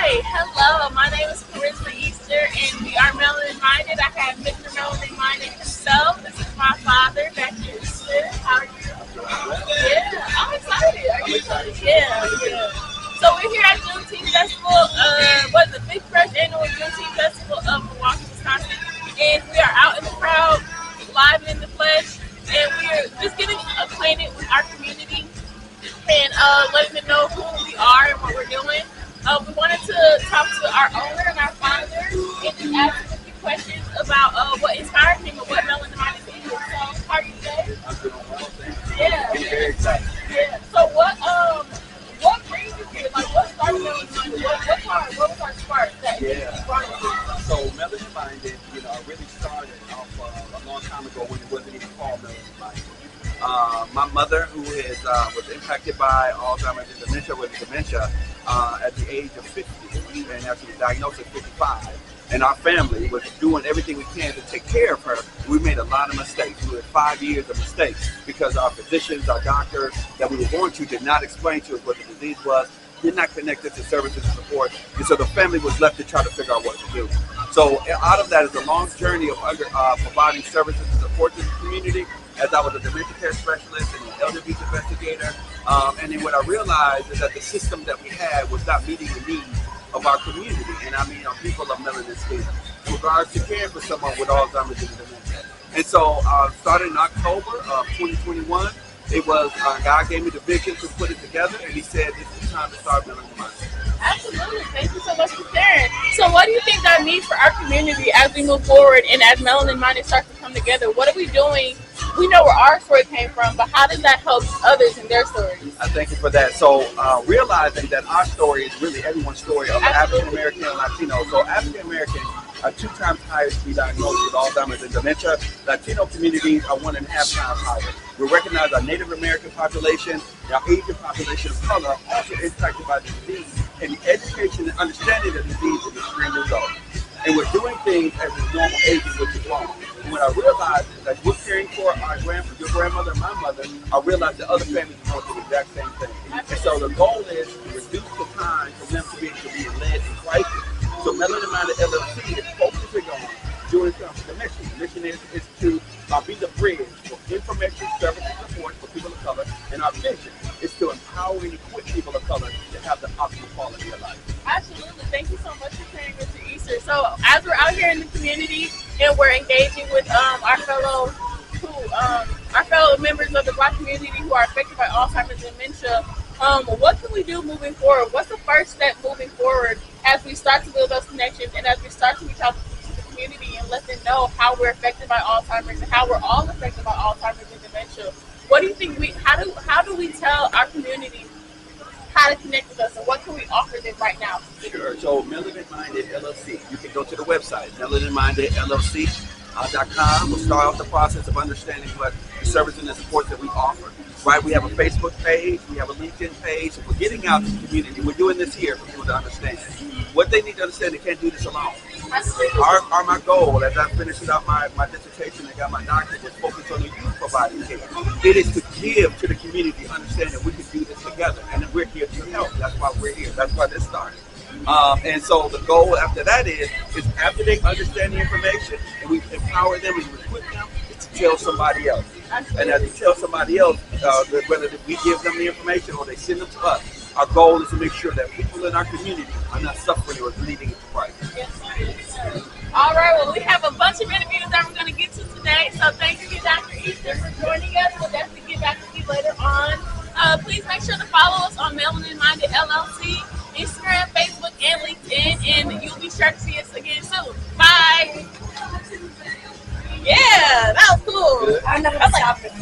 Hi, hello. My name is Bashir Easter, and we are Melanin Minded. I have Mr. Melanin Minded himself. This is my father, Bashir Easter. How are you? Yeah, I'm excited. Are you excited? Yeah. So we're here at Juneteenth Festival. What is the Big Fresh Annual Juneteenth Festival of Milwaukee, Wisconsin, and we are out in the crowd, live in the flesh, and we're just getting acquainted with our community and letting them know who we are and what we're doing. We wanted to talk to our owner and our founder and just ask him a few questions about what inspired him and what Melanin Minded is. So, how are you today? I'm doing well, thank you. Yeah. I'm very excited. Yeah. So, what brings you here? Like, what started Melanin Minded? What was our spark that brought us here? So, Melanin Minded, I really started off a long time ago when it wasn't even called Melanin Minded. My mother, who was impacted by Alzheimer's and dementia at the age of 50, and actually was diagnosed at 55. And our family was doing everything we can to take care of her. We made a lot of mistakes. We had 5 years of mistakes because our physicians, our doctors that we were going to did not explain to us what the disease was, did not connect us to services and support. And so the family was left to try to figure out what to do. So out of that is a long journey of providing services and support to the community, as I was a dementia care specialist and an elder abuse investigator. And then what I realized is that the system that we had was not meeting the needs of our community, and I mean people of melanin skin, in regards to caring for someone with Alzheimer's and dementia. And so started in October of 2021, it was God gave me the vision to put it together, and he said, this is time to start Melanin Minded. Absolutely. Thank you so much for sharing. So what do you think that means for our community as we move forward and as Melanin Minded starts to come together? What are we doing? We know where our story came from, but how does that help others in their stories? I thank you for that. So realizing that our story is really everyone's story of African American and Latino. So African American are 2 times higher to be diagnosed with Alzheimer's and dementia. Latino communities are 1.5 times higher. We recognize our Native American population, our Asian population of color also impacted by the disease, and the education and understanding of the disease is extremely low. And we're doing things as a normal aging, which is wrong. And what I realized is that we're caring for your grandmother and my mother, I realized that other families are going through the exact same thing. And so the goal is to reduce the time for them to be led in crisis. So Melanin Minded LLC is focusing on doing something. The mission is to be the bridge for information, service, and support for people of color. And our vision is to empower and equip people of color to have the optimal quality of life. Absolutely. Thank you so much for sharing, Mr. Easter. So as we're out here in the community and we're engaging with our fellow members of the Black community who are affected by Alzheimer's and dementia, what can we do moving forward? What's the first step moving forward as we start to build those connections and as we start to reach out to the community and let them know how we're affected by Alzheimer's and how we're all affected by Alzheimer's and dementia? What do you think how do we tell our community how to connect with us, and what can we offer them right now? Sure. So Melanin Minded LLC, you can go to the website, melaninmindedllc.com. We'll start off the process of understanding what the services and support that we offer. Right, we have a Facebook page, we have a LinkedIn page, and we're getting out to the community. We're doing this here for people to understand. What they need to understand, they can't do this alone. My goal, as I finished out my dissertation and got my doctorate, was focused on the youth providing care. It is to give to the community, understand that we can do this together, and that we're here to help. That's why we're here. That's why this started. And so the goal after that is after they understand the information and we empower them and equip them, it's to tell somebody else. And as we tell somebody else, whether we give them the information or they send them to us, our goal is to make sure that people in our community are not suffering or bleeding into Christ. Yes, sir. All right, well, we have a bunch of interviews that we're going to get to today, so thank you, Dr. Easter, for joining us. We'll definitely get back to you later on. Please make sure to follow us on Melanin Minded LLC, Instagram, Facebook, and LinkedIn, and you'll be sure to see us again soon. Bye. Yeah, that was cool. I'm not going to stop it.